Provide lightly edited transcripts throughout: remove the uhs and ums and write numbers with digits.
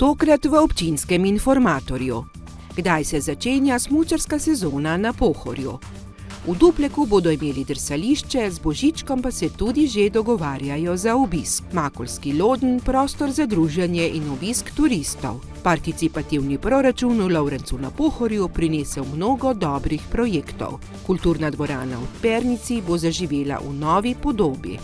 Tokrat v občinskem informatorju. Kdaj se začenja smučarska sezona na Pohorju? V Dupleku bodo imeli drsališče, z Božičkom pa se tudi že dogovarjajo za obisk. Makoljski loden, prostor za druženje in obisk turistov. Participativni proračun v Lovrencu na Pohorju prinesel mnogo dobrih projektov. Kulturna dvorana v Pernici bo zaživela v novi podobi.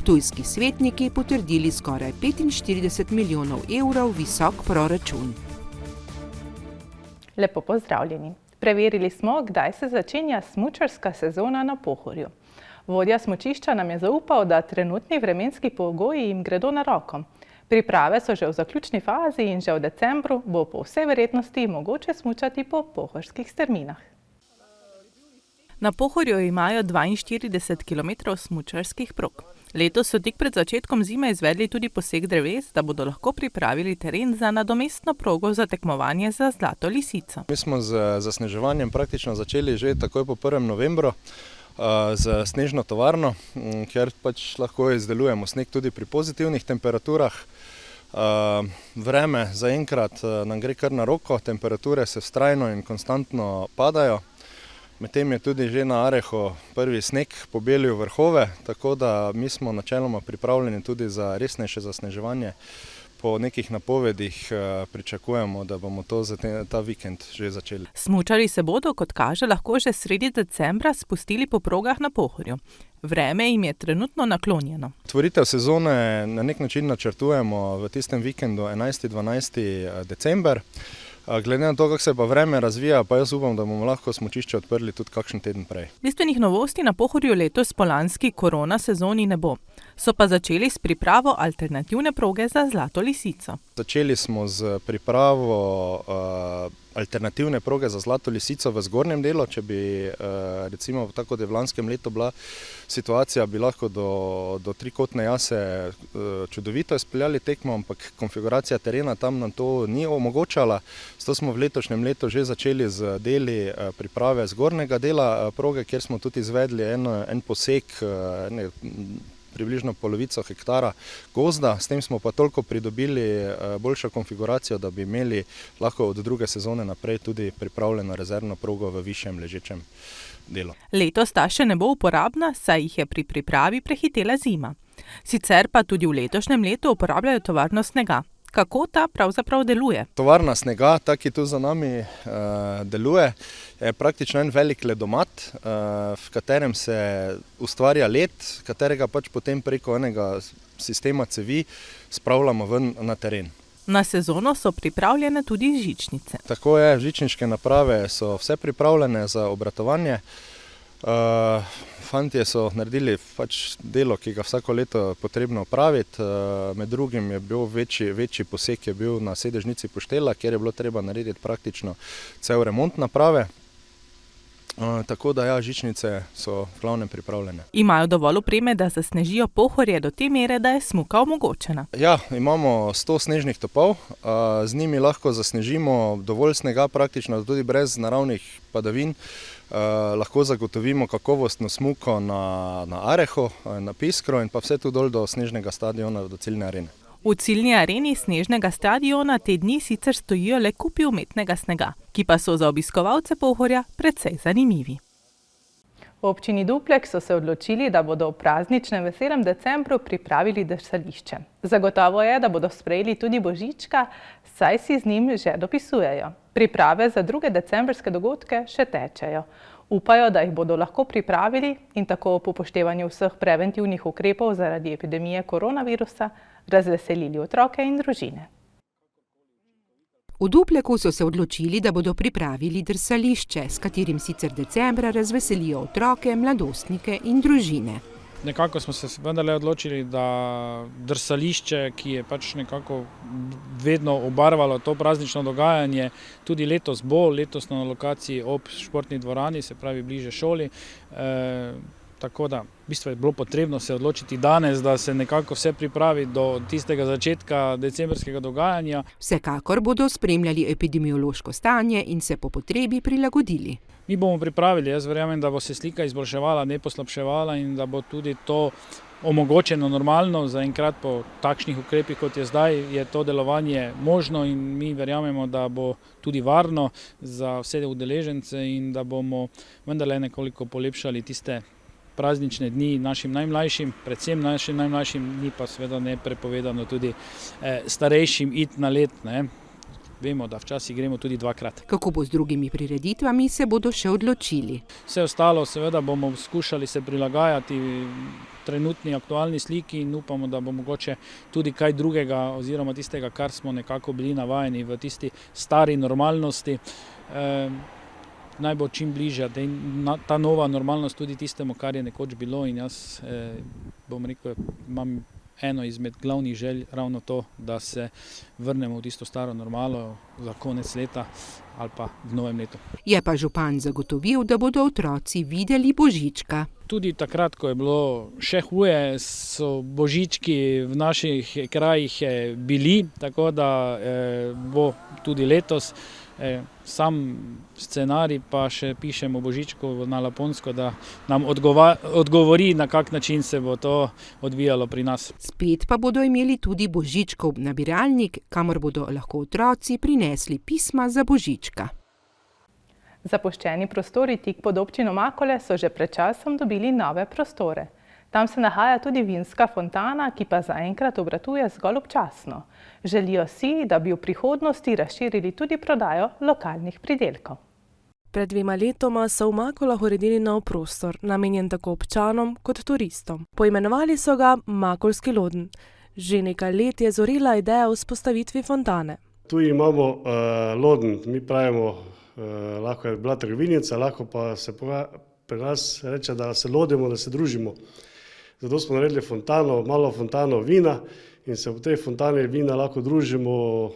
Ptujski svetniki potrdili skoraj 45 milijonov evrov visok proračun. Lepo pozdravljeni. Preverili smo, kdaj se začenja smučarska sezona na Pohorju. Vodja smučišča nam je zaupal, da trenutni vremenski pogoji jim gredo na roko. Priprave so že v zaključni fazi in že v decembru bo po vsej verjetnosti mogoče smučati po pohorskih strminah. Na Pohorju imajo 42 km smučarskih prog. Letos so tik pred začetkom zime izvedli tudi posek dreves, da bodo lahko pripravili teren za nadomestno progo za tekmovanje za Zlato lisico. Mi smo z zasneževanjem praktično začeli že takoj po 1. novembru z snežno tovarno, kjer pač lahko izdelujemo sneg tudi pri pozitivnih temperaturah. Vreme zaenkrat nam gre kar na roko, temperature se vztrajno in konstantno padajo. Medtem je tudi že na Arehu prvi sneg pobelil vrhove, tako da mi smo načeloma pripravljeni tudi za resnejše zasneževanje. Po nekih napovedih pričakujemo, da bomo to za ta vikend že začeli. Smučarji se bodo, kot kaže, lahko že sredi decembra spustili po progah na Pohorju. Vreme jim je trenutno naklonjeno. Otvoritev sezone na nek način načrtujemo v tistem vikendu 11.12. december. Glede na to, kako se pa vreme razvija, pa jaz upam, da bomo lahko smučišče odprli tudi kakšen teden prej. Bistvenih novosti na Pohorju letos po lanski korona sezoni ne bo. So pa začeli s pripravo alternativne proge za Zlato lisico. Začeli smo z pripravo alternativne proge za Zlato lisico v zgornjem delu. Če bi recimo tako kot je v lanskem letu bila situacija, bi lahko do trikotne jase čudovito izpeljali tekmo, ampak konfiguracija terena tam nam to ni omogočala. Zato smo v letošnjem letu že začeli z deli priprave zgornjega dela proge, kjer smo tudi izvedli en posek, približno polovico hektara gozda. S tem smo pa toliko pridobili boljšo konfiguracijo, da bi imeli lahko od druge sezone naprej tudi pripravljeno rezervno progo v višjem ležečem delu. Letos ta še ne bo uporabna, saj jih je pri pripravi prehitela zima. Sicer pa tudi v letošnjem letu uporabljajo tovarno snega. Kako ta pravzaprav deluje? Tovarna snega, ta, ki tu za nami deluje, je praktično en velik ledomat, v katerem se ustvarja led, katerega pač potem preko enega sistema cevi spravljamo ven na teren. Na sezono so pripravljene tudi žičnice. Tako je, žičniške naprave so vse pripravljene za obratovanje. Fantje so naredili pač delo, ki ga vsako leto potrebno opraviti. Med drugim je bil večji posek je bil na sedežnici Poštela, kjer je bilo treba narediti praktično cel remont naprave. Tako da ja, žičnice so v glavnem pripravljene. Imajo dovolj opreme, da zasnežijo Pohorje do te mere, da je smuka omogočena? Ja, imamo 100 snežnih topov, z njimi lahko zasnežimo dovolj snega, praktično tudi brez naravnih padavin. Lahko zagotovimo kakovostno smuko na Arehu, na Piskru in pa vse tu dol do snežnega stadiona, do ciljne arene. V ciljni areni snežnega stadiona te dni sicer stojijo le kupi umetnega snega, ki pa so za obiskovalce Pohorja precej zanimivi. V občini Duplek so se odločili, da bodo v prazničnem veselem decembru pripravili drsališče. Zagotovo je, da bodo sprejeli tudi Božička, saj si z njim že dopisujejo. Priprave za druge decembrske dogodke še tečejo. Upajo, da jih bodo lahko pripravili in tako po upoštevanju vseh preventivnih ukrepov zaradi epidemije koronavirusa razveselili otroke in družine. V Dupleku so se odločili, da bodo pripravili drsališče, s katerim sicer decembra razveselijo otroke, mladostnike in družine. Nekako smo se vendarle odločili, da drsališče, ki je pač nekako vedno obarvalo to praznično dogajanje, tudi letos bo, letos na lokaciji ob športni dvorani, se pravi bliže šoli. Tako da v bistvu je bilo potrebno se odločiti danes, da se nekako vse pripravi do tistega začetka decembrskega dogajanja. Vsekakor bodo spremljali epidemiološko stanje in se po potrebi prilagodili. Mi bomo pripravili, jaz verjamem, da bo se slika izboljševala, ne poslabševala in da bo tudi to omogočeno normalno, zaenkrat po takšnih ukrepih, kot je zdaj, je to delovanje možno in mi verjamemo, da bo tudi varno za vse udeležence in da bomo vendarle nekoliko polepšali tiste praznične dni našim najmlajšim, predvsem našim najmlajšim, ni pa seveda ne prepovedano tudi starejšim iti na let, ne. Vemo, da včasih gremo tudi dvakrat. Kako bo z drugimi prireditvami, se bodo še odločili. Vse ostalo seveda bomo skušali se prilagajati trenutni aktualni sliki in upamo, da bo mogoče tudi kaj drugega oziroma tistega, kar smo nekako bili navajeni v tisti stari normalnosti, naj bo čim bližja ta nova normalnost tudi tistemu, kar je nekoč bilo in jaz bom rekel, imam eno izmed glavnih želj ravno to, da se vrnemo v tisto staro normalo za konec leta ali pa v novem letu. Je pa župan zagotovil, da bodo otroci videli Božička. Tudi takrat, ko je bilo še huje, so božički v naših krajih bili, tako da bo tudi letos. Sam scenarij pa še pišemo Božičku na Laponsko, da nam odgovori, na kak način se bo to odvijalo pri nas. Spet pa bodo imeli tudi Božičkov nabiralnik, kamor bodo lahko otroci prinesli pisma za Božička. Zapuščeni prostori tik pod občino Makole so že pred časom dobili nove prostore. Tam se nahaja tudi vinska fontana, ki pa zaenkrat obratuje zgolj občasno. Želijo si, da bi v prihodnosti razširili tudi prodajo lokalnih pridelkov. Pred 2 letoma so v Makolah uredili nov prostor, namenjen tako občanom kot turistom. Poimenovali so ga Makolski loden. Že nekaj let je zorela ideja o vzpostavitvi fontane. Tu imamo loden, mi pravimo, lahko je bila trgovinica, lahko pa se pri nas reče, da se lodimo, da se družimo. Zato smo naredili fontano, malo fontano vina in se v tej fontani vina lahko družimo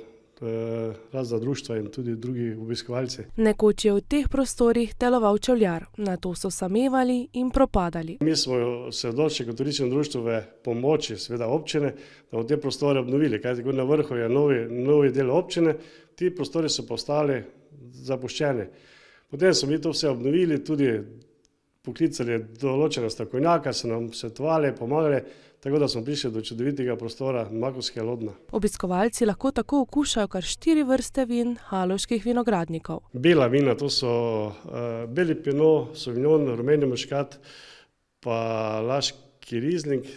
razna društva in tudi drugi obiskovalci. Nekoč je v teh prostorih deloval čevljar, nato so samevali in propadali. Mi smo se odločili kot turistično društvo v pomoči seveda občine, da bomo te prostore obnovili, kajti na vrhu je novi del občine, ti prostori so postali zapuščeni. Potem so mi to vse obnovili, tudi poklicali določena strokovnjaka, so nam svetovali, pomagali, tako da smo prišli do čudovitega prostora Makolskega lodna. Obiskovalci lahko tako okušajo kar 4 vrste vin haloških vinogradnikov. Bela vina, to so beli pinot, sauvignon, rumeni muškat, pa laški rizling,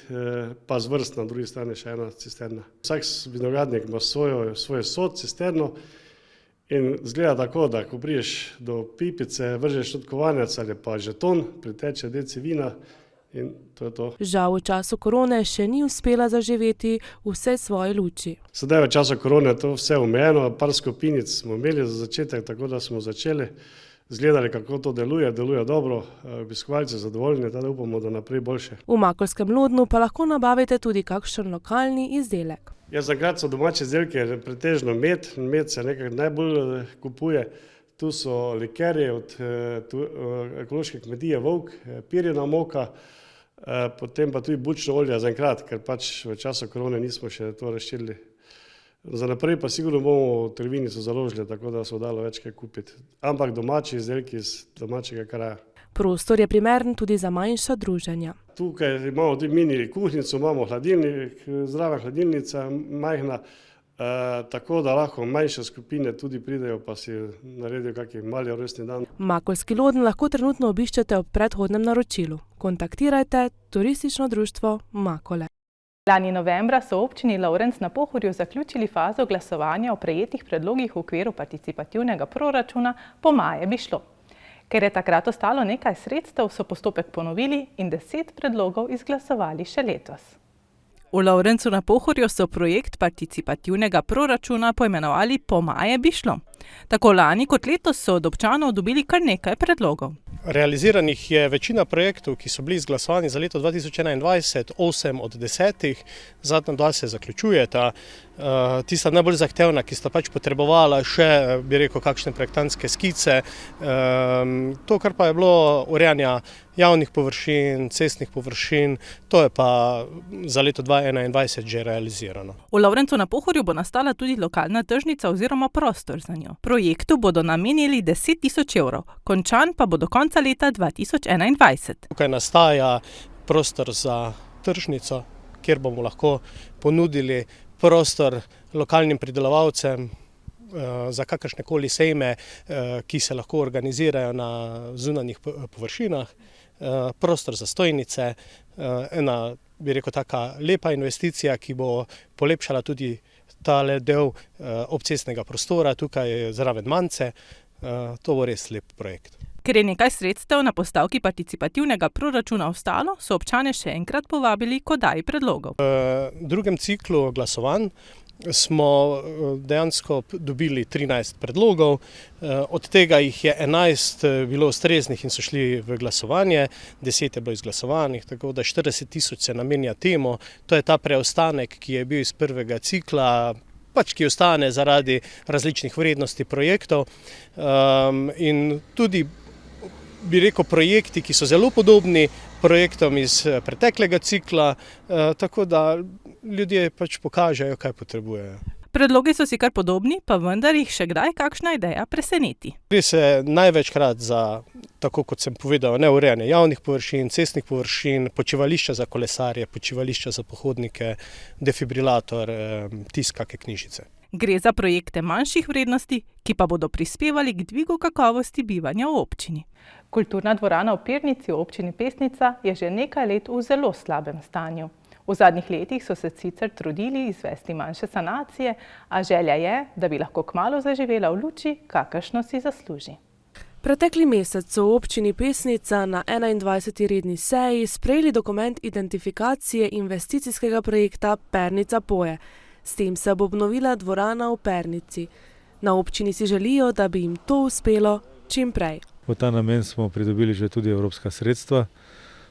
pa zvrst na drugi strani še ena cisterna. Vsak vinogradnik ima svoj sod, cisterno. In zgleda tako, da ko priješ do pipice, vržeš tudi kovanec ali pa žeton, priteče deci vina in to je to. Žal v času korone še ni uspela zaživeti vse svoje luči. Sedaj v času korone je to vse omejeno, par skupinic smo imeli za začetek, tako da smo začeli, zgledali kako to deluje dobro, obiskovalci zadovoljni, da upamo, da naprej boljše. V Makolskem lodnu pa lahko nabavite tudi kakšen lokalni izdelek. Zaenkrat so domače izdelke pretežno med se nekaj najbolj kupuje. Tu so likerji od ekološke kmetije Volk, pirjena moka, potem pa tudi bučno olje zaenkrat, ker pač v času korone nismo še to razširili. Za naprej pa sigurno bomo trgovinico založili, tako da so dalo več kaj kupiti. Ampak domači izdelki iz domačega kraja. Prostor je primeren tudi za manjša druženja. Tukaj imamo tudi mini kuhnico, imamo hladilnik, zdrava hladilnica, majhna, tako da lahko manjše skupine tudi pridejo pa si naredijo kakšen mali rojstni dan. Makolski loden lahko trenutno obiščete ob predhodnem naročilu. Kontaktirajte Turistično društvo Makole. Lani novembra so v občini Lovrenc na Pohorju zaključili fazo glasovanja o prejetih predlogih v okviru participativnega proračuna Po maje bi šlo. Ker je takrat ostalo nekaj sredstev, so postopek ponovili in 10 predlogov izglasovali še letos. V Lovrencu na Pohorju so projekt participativnega proračuna poimenovali Po maje bi šlo. Tako lani kot letos so od občanov dobili kar nekaj predlogov. Realiziranih je večina projektov, ki so bili izglasovani za leto 2021, 8 od 10, zadnja 2 se zaključujeta. Tista najbolj zahtevna, ki sta pač potrebovala še, bi rekel, kakšne projektantske skice. To, kar pa je bilo urejanja javnih površin, cestnih površin, to je pa za leto 2021 že realizirano. V Lovrencu na Pohorju bo nastala tudi lokalna tržnica oziroma prostor za njo. Projektu bodo namenili 10 000 evrov, končan pa bo do konca leta 2021. Tukaj nastaja prostor za tržnico, kjer bomo lahko ponudili prostor lokalnim pridelovalcem za kakršnekoli sejme, ki se lahko organizirajo na zunanjih površinah, prostor za stojnice, ena, bi rekel, taka lepa investicija, ki bo polepšala tudi tale del obcestnega prostora tukaj zraven Mance. To bo res lep projekt. Ker je nekaj sredstev na postavki participativnega proračuna ostalo, so občane še enkrat povabili k oddaji predlogov. V drugem ciklu glasovanj smo dejansko dobili 13 predlogov, od tega jih je 11 bilo ustreznih in so šli v glasovanje, 10 je bilo izglasovanih, tako da 40 000 se namenja temu. To je ta preostanek, ki je bil iz prvega cikla, ki ostane zaradi različnih vrednosti projektov, in tudi, bi rekel, projekti, ki so zelo podobni projektom iz preteklega cikla, tako da ljudje pokažejo, kaj potrebujejo. Predlogi so si kar podobni, pa vendar jih še kdaj kakšna ideja preseneti. Gre se največkrat za, tako kot sem povedal, neurejanje javnih površin, cestnih površin, počivališča za kolesarje, počivališča za pohodnike, defibrilator, tisk kake knjižice. Gre za projekte manjših vrednosti, ki pa bodo prispevali k dvigu kakovosti bivanja v občini. Kulturna dvorana v Pirnici v občini Pesnica je že nekaj let v zelo slabem stanju. V zadnjih letih so se sicer trudili izvesti manjše sanacije, a želja je, da bi lahko kmalu zaživela v luči, kakršno si zasluži. Pretekli mesec so v občini Pesnica na 21. redni seji sprejeli dokument identifikacije investicijskega projekta Pernica Poje. S tem se bo obnovila dvorana v Pernici. Na občini si želijo, da bi jim to uspelo čim prej. V ta namen smo pridobili že tudi evropska sredstva.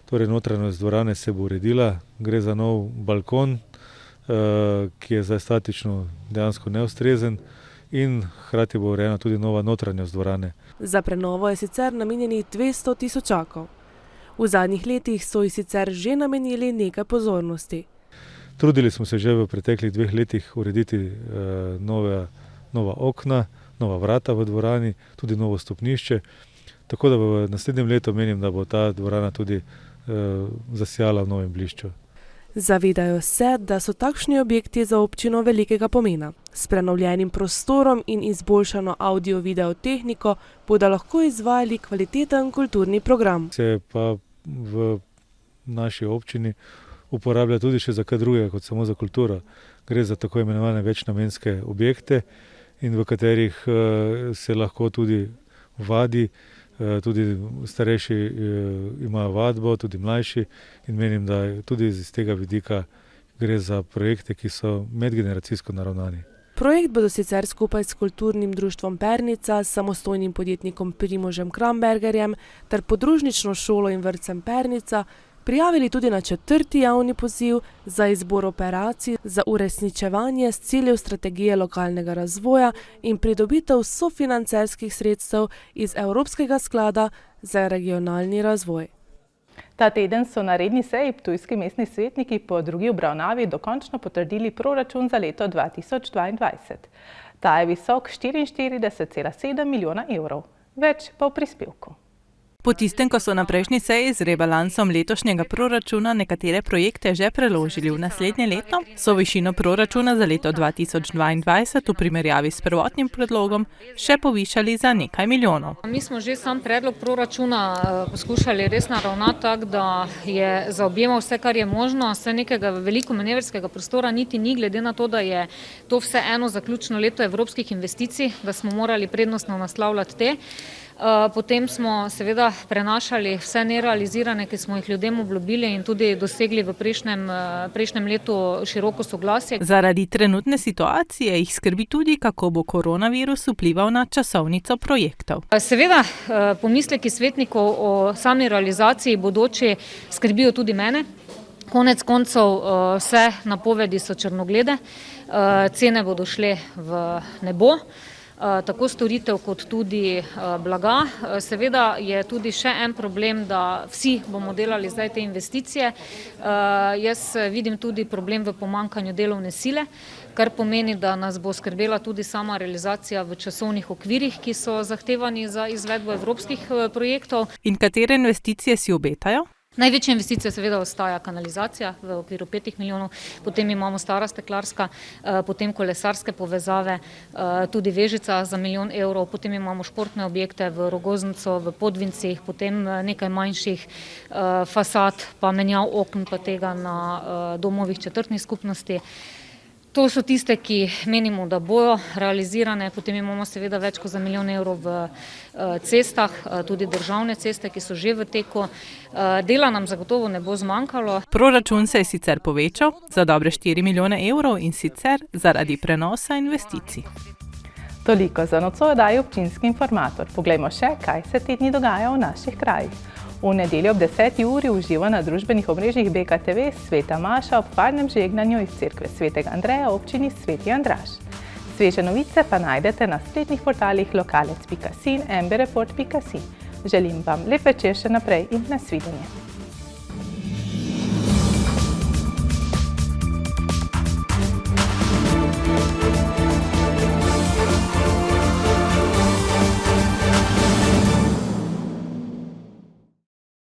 Torej, notranjost dvorane se bo uredila, gre za nov balkon, ki je zdaj statično dejansko neustrezen, in hkrati bo urejena tudi nova notranjost dvorane. Za prenovo je sicer namenjenih 200 000. V zadnjih letih so ji sicer že namenili nekaj pozornosti. Trudili smo se že v preteklih 2 letih urediti nova okna, nova vrata v dvorani, tudi novo stopnišče, tako da v naslednjem letu menim, da bo ta dvorana tudi zasijala v novem blišču. Zavedajo se, da so takšni objekti za občino velikega pomena. S prenovljenim prostorom in izboljšano audio-video tehniko bodo lahko izvajali kvaliteten kulturni program. Se pa v naši občini uporablja tudi še za kaj drugega kot samo za kulturo. Gre za tako imenovane večnamenske objekte, in v katerih se lahko tudi vadi, tudi starejši imajo vadbo, tudi mlajši, in menim, da tudi iz tega vidika gre za projekte, ki so medgeneracijsko naravnani. Projekt bodo sicer skupaj s Kulturnim društvom Pernica, samostojnim podjetnikom Primožem Krambergerjem ter podružnično šolo in vrtcem Pernica prijavili tudi na 4. javni poziv za izbor operacij za uresničevanje s ciljev strategije lokalnega razvoja in pridobitev sofinancerskih sredstev iz Evropskega sklada za regionalni razvoj. Ta teden so na redni seji ptujski mestni svetniki po drugi obravnavi dokončno potrdili proračun za leto 2022. Ta je visok 44,7 milijona evrov, več pa v prispevku. Po tistem, ko so na prejšnji seji z rebalansom letošnjega proračuna nekatere projekte že preložili v naslednje leto, so višino proračuna za leto 2022 v primerjavi s prvotnim predlogom še povišali za nekaj milijonov. Mi smo že sam predlog proračuna poskušali res naravnati tako, da je zaobjemal vse, kar je možno, vse nekega veliko manevrskega prostora niti ni, glede na to, da je to vseeno zaključno leto evropskih investicij, da smo morali prednostno naslavljati te. Potem smo seveda prenašali vse nerealizirane, ki smo jih ljudem obljubili in tudi dosegli v prejšnjem letu široko soglasje. Zaradi trenutne situacije jih skrbi tudi, kako bo koronavirus vplival na časovnico projektov. Seveda pomisleki svetnikov o sami realizaciji bodoči skrbijo tudi mene. Konec koncev vse napovedi so črnoglede, cene bodo šle v nebo. Tako storitev kot tudi blaga. Seveda je tudi še en problem, da vsi bomo delali zdaj te investicije. Jaz vidim tudi problem v pomanjkanju delovne sile, kar pomeni, da nas bo skrbela tudi sama realizacija v časovnih okvirih, ki so zahtevani za izvedbo evropskih projektov. In katere investicije si obetajo? Največja investicija seveda ostaja kanalizacija v okviru 5 milijonov, potem imamo stara steklarska, potem kolesarske povezave, tudi Vežica za 1 milijon evrov, potem imamo športne objekte v Rogoznico, v Podvincih, potem nekaj manjših fasad, pa menjav okn pa tega na domovih četrtnih skupnosti. To so tiste, ki menimo, da bojo realizirane, potem imamo seveda več kot za 1 milijon evrov v cestah, tudi državne ceste, ki so že v teku. Dela nam zagotovo ne bo zmanjkalo. Proračun se je sicer povečal za dobre 4 milijone evrov in sicer zaradi prenosa investicij. Toliko za nocoj oddaji Občinski informator. Poglejmo še, kaj se te dni dogaja v naših krajih. V nedeljo ob 10. uri uživa na družbenih omrežjih BKTV sveta maša ob parnem žegnanju iz cerkve svetega Andreja v občini Sveti Andraž. Sveže novice pa najdete na spletnih portalih lokalec.si in mbreport.si. Želim vam lep večer še naprej in nasvidenje.